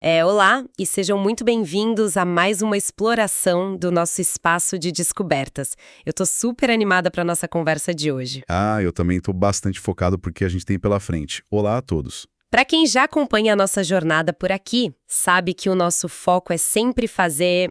Olá e sejam muito bem-vindos a mais uma exploração do nosso espaço de descobertas. Eu tô super animada para nossa conversa de hoje. Eu também estou bastante focado porque a gente tem pela frente. Olá a todos. Para quem já acompanha a nossa jornada por aqui, sabe que o nosso foco é sempre fazer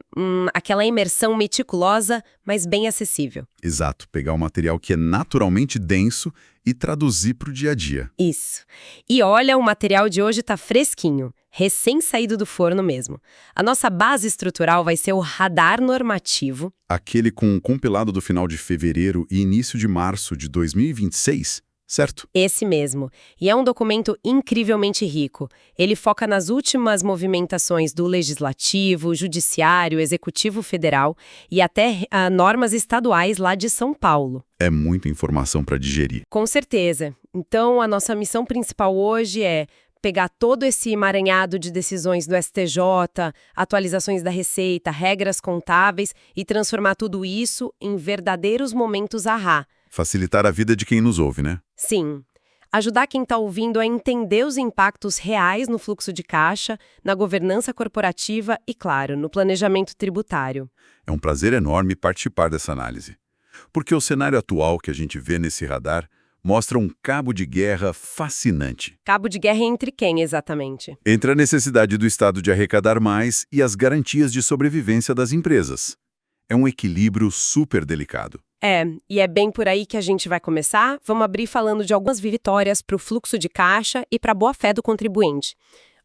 aquela imersão meticulosa, mas bem acessível. Exato, pegar um material que é naturalmente denso e traduzir para o dia a dia. Isso. E olha, o material de hoje tá fresquinho, recém-saído do forno mesmo. A nossa base estrutural vai ser o radar normativo. Aquele com um compilado do final de fevereiro e início de março de 2026, certo? Esse mesmo. E é um documento incrivelmente rico. Ele foca nas últimas movimentações do Legislativo, Judiciário, Executivo Federal e até normas estaduais lá de São Paulo. É muita informação para digerir. Com certeza. Então, a nossa missão principal hoje é pegar todo esse emaranhado de decisões do STJ, atualizações da Receita, regras contábeis e transformar tudo isso em verdadeiros momentos ahá. Facilitar a vida de quem nos ouve, né? Sim. Ajudar quem está ouvindo a entender os impactos reais no fluxo de caixa, na governança corporativa e, claro, no planejamento tributário. É um prazer enorme participar dessa análise. Porque o cenário atual que a gente vê nesse radar mostra um cabo de guerra fascinante. Cabo de guerra entre quem, exatamente? Entre a necessidade do Estado de arrecadar mais e as garantias de sobrevivência das empresas. É um equilíbrio super delicado. E é bem por aí que a gente vai começar. Vamos abrir falando de algumas vitórias para o fluxo de caixa e para a boa-fé do contribuinte.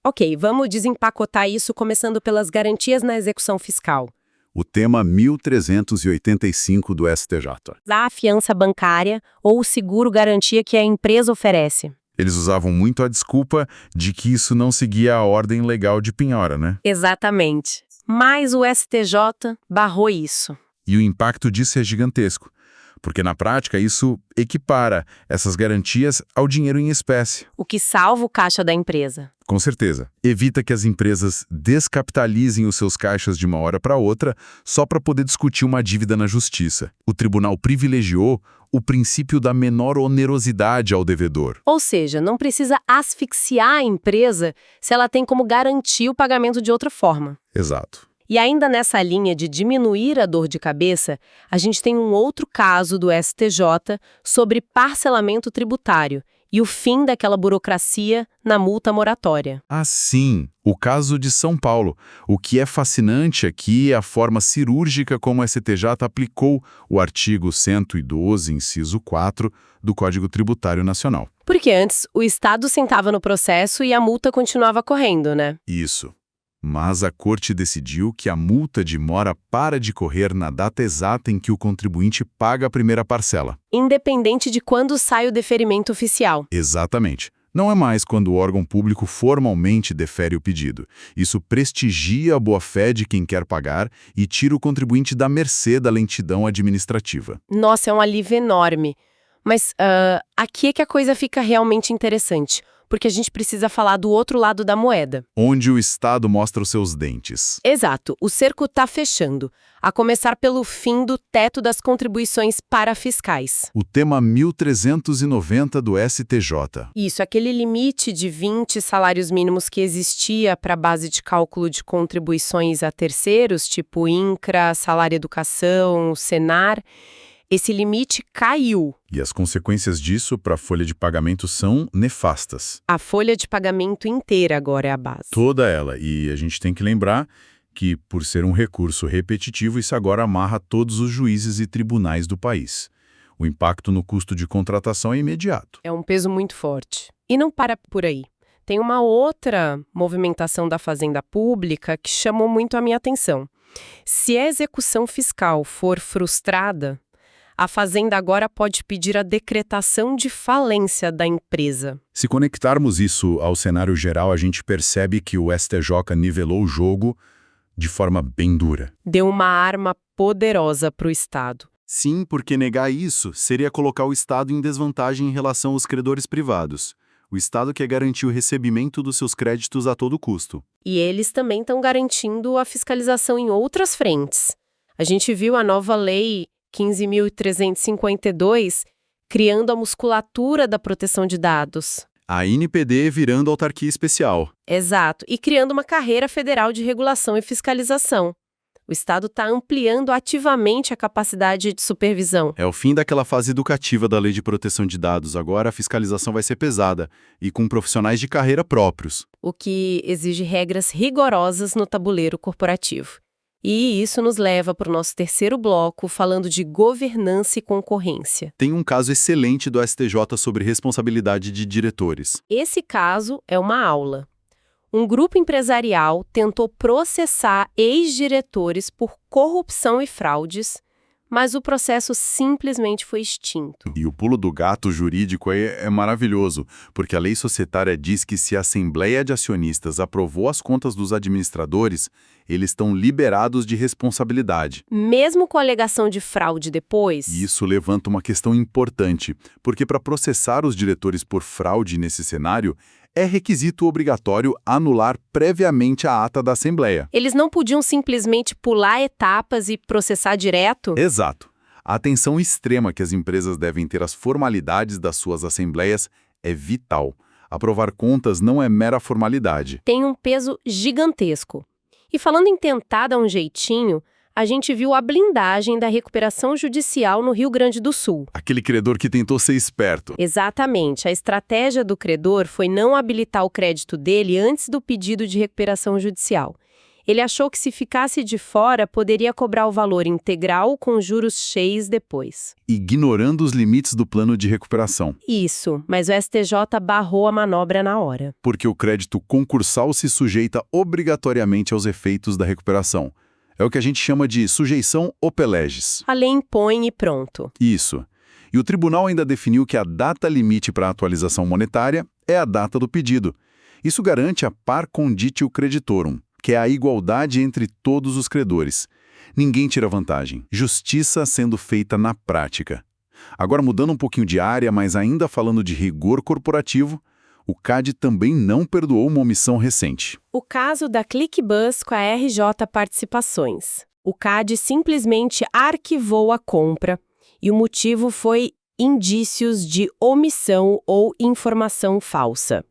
Ok, vamos desempacotar isso começando pelas garantias na execução fiscal. O tema 1385 do STJ. A fiança bancária ou o seguro-garantia que a empresa oferece. Eles usavam muito a desculpa de que isso não seguia a ordem legal de penhora, né? Exatamente. Mas o STJ barrou isso. E o impacto disso é gigantesco, porque na prática isso equipara essas garantias ao dinheiro em espécie. O que salva o caixa da empresa. Com certeza. Evita que as empresas descapitalizem os seus caixas de uma hora para outra só para poder discutir uma dívida na justiça. O tribunal privilegiou o princípio da menor onerosidade ao devedor. Ou seja, não precisa asfixiar a empresa se ela tem como garantir o pagamento de outra forma. Exato. E ainda nessa linha de diminuir a dor de cabeça, a gente tem um outro caso do STJ sobre parcelamento tributário e o fim daquela burocracia na multa moratória. Ah, sim, o caso de São Paulo. O que é fascinante aqui é a forma cirúrgica como o STJ aplicou o artigo 112, inciso 4, do Código Tributário Nacional. Porque antes o Estado sentava no processo e a multa continuava correndo, né? Isso. Mas a Corte decidiu que a multa de mora para de correr na data exata em que o contribuinte paga a primeira parcela. Independente de quando sai o deferimento oficial. Exatamente. Não é mais quando o órgão público formalmente defere o pedido. Isso prestigia a boa-fé de quem quer pagar e tira o contribuinte da mercê da lentidão administrativa. Nossa, é um alívio enorme. Mas aqui é que a coisa fica realmente interessante, porque a gente precisa falar do outro lado da moeda. Onde o Estado mostra os seus dentes. Exato, o cerco está fechando, a começar pelo fim do teto das contribuições parafiscais. O tema 1390 do STJ. Isso, aquele limite de 20 salários mínimos que existia para a base de cálculo de contribuições a terceiros, tipo INCRA, Salário Educação, Senar. Esse limite caiu. E as consequências disso para a folha de pagamento são nefastas. A folha de pagamento inteira agora é a base. Toda ela. E a gente tem que lembrar que, por ser um recurso repetitivo, isso agora amarra todos os juízes e tribunais do país. O impacto no custo de contratação é imediato. É um peso muito forte. E não para por aí. Tem uma outra movimentação da Fazenda Pública que chamou muito a minha atenção. Se a execução fiscal for frustrada, a Fazenda agora pode pedir a decretação de falência da empresa. Se conectarmos isso ao cenário geral, a gente percebe que o STJ nivelou o jogo de forma bem dura. Deu uma arma poderosa para o Estado. Sim, porque negar isso seria colocar o Estado em desvantagem em relação aos credores privados. O Estado quer garantir o recebimento dos seus créditos a todo custo. E eles também estão garantindo a fiscalização em outras frentes. A gente viu a nova lei 15.352, criando a musculatura da proteção de dados. A NPD virando autarquia especial. Exato, e criando uma carreira federal de regulação e fiscalização. O Estado está ampliando ativamente a capacidade de supervisão. É o fim daquela fase educativa da Lei de Proteção de Dados. Agora a fiscalização vai ser pesada e com profissionais de carreira próprios. O que exige regras rigorosas no tabuleiro corporativo. E isso nos leva para o nosso terceiro bloco, falando de governança e concorrência. Tem um caso excelente do STJ sobre responsabilidade de diretores. Esse caso é uma aula. Um grupo empresarial tentou processar ex-diretores por corrupção e fraudes, mas o processo simplesmente foi extinto. E o pulo do gato jurídico aí é maravilhoso, porque a lei societária diz que se a Assembleia de Acionistas aprovou as contas dos administradores, eles estão liberados de responsabilidade. Mesmo com a alegação de fraude depois? E isso levanta uma questão importante, porque para processar os diretores por fraude nesse cenário, é requisito obrigatório anular previamente a ata da Assembleia. Eles não podiam simplesmente pular etapas e processar direto? Exato. A atenção extrema que as empresas devem ter às formalidades das suas assembleias é vital. Aprovar contas não é mera formalidade. Tem um peso gigantesco. E falando em tentar dar um jeitinho, a gente viu a blindagem da recuperação judicial no Rio Grande do Sul. Aquele credor que tentou ser esperto. Exatamente. A estratégia do credor foi não habilitar o crédito dele antes do pedido de recuperação judicial. Ele achou que se ficasse de fora, poderia cobrar o valor integral com juros cheios depois. Ignorando os limites do plano de recuperação. Isso, mas o STJ barrou a manobra na hora. Porque o crédito concursal se sujeita obrigatoriamente aos efeitos da recuperação. É o que a gente chama de sujeição opé legis. A lei impõe e pronto. Isso. E o tribunal ainda definiu que a data limite para a atualização monetária é a data do pedido. Isso garante a par conditio creditorum, que é a igualdade entre todos os credores. Ninguém tira vantagem. Justiça sendo feita na prática. Agora, mudando um pouquinho de área, mas ainda falando de rigor corporativo, o CAD também não perdoou uma omissão recente. O caso da ClickBus com a RJ Participações. O CAD simplesmente arquivou a compra e o motivo foi indícios de omissão ou informação falsa.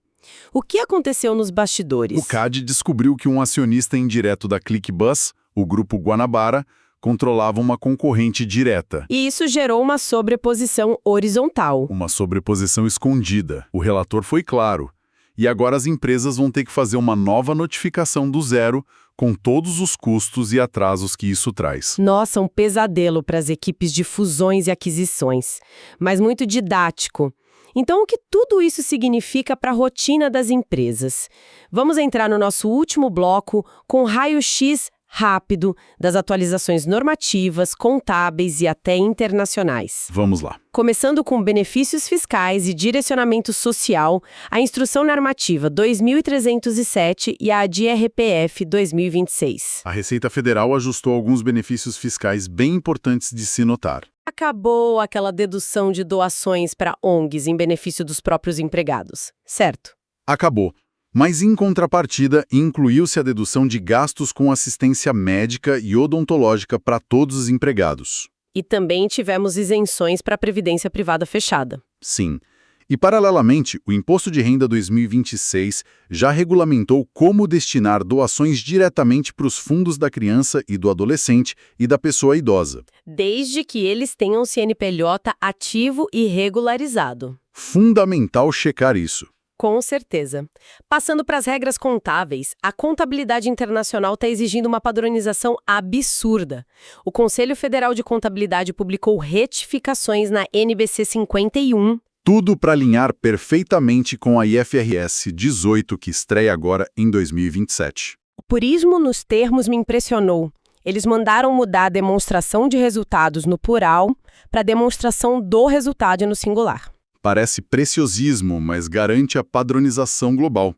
O que aconteceu nos bastidores? O CAD descobriu que um acionista indireto da ClickBus, o Grupo Guanabara, controlava uma concorrente direta. E isso gerou uma sobreposição horizontal. Uma sobreposição escondida. O relator foi claro. E agora as empresas vão ter que fazer uma nova notificação do zero, com todos os custos e atrasos que isso traz. Nossa, um pesadelo para as equipes de fusões e aquisições, mas muito didático. Então, o que tudo isso significa para a rotina das empresas? Vamos entrar no nosso último bloco com raio-x rápido das atualizações normativas, contábeis e até internacionais. Vamos lá. Começando com benefícios fiscais e direcionamento social, a Instrução Normativa 2307 e a ADI-RPF 2026. A Receita Federal ajustou alguns benefícios fiscais bem importantes de se notar. Acabou aquela dedução de doações para ONGs em benefício dos próprios empregados, certo? Acabou. Mas, em contrapartida, incluiu-se a dedução de gastos com assistência médica e odontológica para todos os empregados. E também tivemos isenções para a previdência privada fechada. Sim. E, paralelamente, o Imposto de Renda 2026 já regulamentou como destinar doações diretamente para os fundos da criança e do adolescente e da pessoa idosa. Desde que eles tenham CNPJ ativo e regularizado. Fundamental checar isso. Com certeza. Passando para as regras contábeis, a contabilidade internacional está exigindo uma padronização absurda. O Conselho Federal de Contabilidade publicou retificações na NBC 51. Tudo para alinhar perfeitamente com a IFRS 18, que estreia agora em 2027. O purismo nos termos me impressionou. Eles mandaram mudar a demonstração de resultados no plural para a demonstração do resultado no singular. Parece preciosismo, mas garante a padronização global.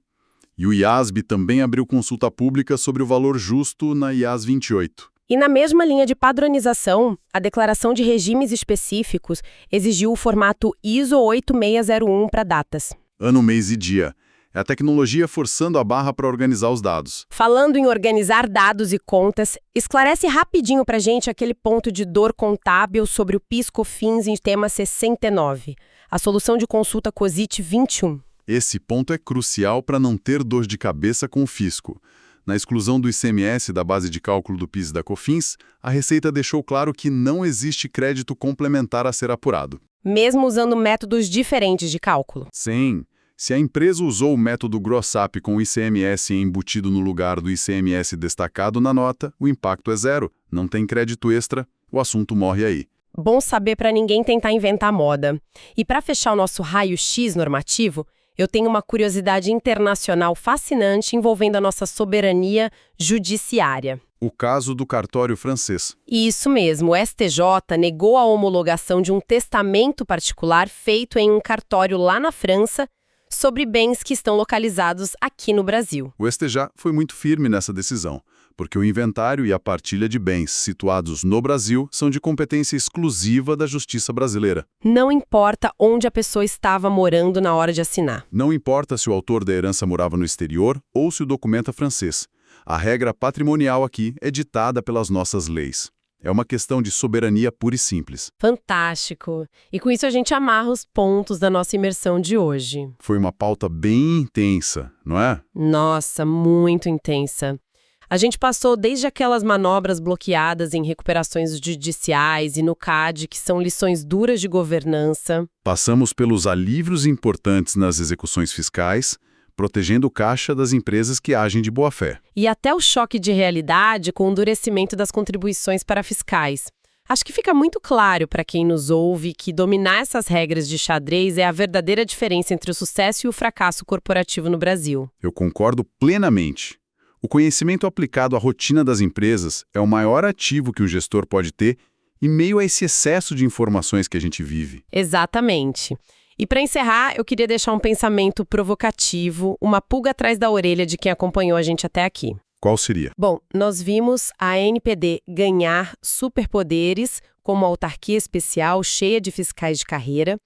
E o IASB também abriu consulta pública sobre o valor justo na IAS 28. E na mesma linha de padronização, a declaração de regimes específicos exigiu o formato ISO 8601 para datas. Ano, mês e dia. É a tecnologia forçando a barra para organizar os dados. Falando em organizar dados e contas, esclarece rapidinho para a gente aquele ponto de dor contábil sobre o PIS/COFINS em tema 69. A solução de consulta COSIT 21. Esse ponto é crucial para não ter dor de cabeça com o fisco. Na exclusão do ICMS da base de cálculo do PIS e da COFINS, a Receita deixou claro que não existe crédito complementar a ser apurado. Mesmo usando métodos diferentes de cálculo. Sim, se a empresa usou o método Gross-Up com o ICMS embutido no lugar do ICMS destacado na nota, o impacto é zero, não tem crédito extra, o assunto morre aí. Bom saber para ninguém tentar inventar moda. E para fechar o nosso raio-x normativo, eu tenho uma curiosidade internacional fascinante envolvendo a nossa soberania judiciária. O caso do cartório francês. Isso mesmo, o STJ negou a homologação de um testamento particular feito em um cartório lá na França sobre bens que estão localizados aqui no Brasil. O STJ foi muito firme nessa decisão, porque o inventário e a partilha de bens situados no Brasil são de competência exclusiva da Justiça brasileira. Não importa onde a pessoa estava morando na hora de assinar. Não importa se o autor da herança morava no exterior ou se o documento é francês. A regra patrimonial aqui é ditada pelas nossas leis. É uma questão de soberania pura e simples. Fantástico! E com isso a gente amarra os pontos da nossa imersão de hoje. Foi uma pauta bem intensa, não é? Nossa, muito intensa. A gente passou desde aquelas manobras bloqueadas em recuperações judiciais e no CAD, que são lições duras de governança. Passamos pelos alívios importantes nas execuções fiscais, protegendo o caixa das empresas que agem de boa-fé. E até o choque de realidade com o endurecimento das contribuições para fiscais. Acho que fica muito claro para quem nos ouve que dominar essas regras de xadrez é a verdadeira diferença entre o sucesso e o fracasso corporativo no Brasil. Eu concordo plenamente. O conhecimento aplicado à rotina das empresas é o maior ativo que um gestor pode ter em meio a esse excesso de informações que a gente vive. Exatamente. E para encerrar, eu queria deixar um pensamento provocativo, uma pulga atrás da orelha de quem acompanhou a gente até aqui. Qual seria? Bom, nós vimos a ANPD ganhar superpoderes, como a autarquia especial cheia de fiscais de carreira.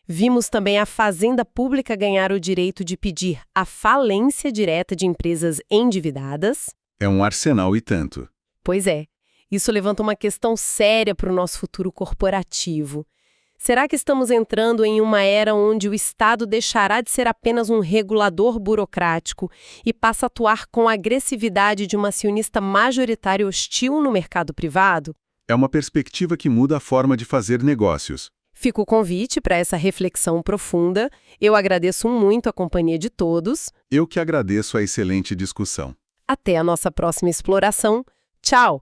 Vimos também a Fazenda Pública ganhar o direito de pedir a falência direta de empresas endividadas. É um arsenal e tanto. Pois é, isso levanta uma questão séria para o nosso futuro corporativo. Será que estamos entrando em uma era onde o Estado deixará de ser apenas um regulador burocrático e passa a atuar com a agressividade de um acionista majoritário hostil no mercado privado? É uma perspectiva que muda a forma de fazer negócios. Fica o convite para essa reflexão profunda. Eu agradeço muito a companhia de todos. Eu que agradeço a excelente discussão. Até a nossa próxima exploração. Tchau!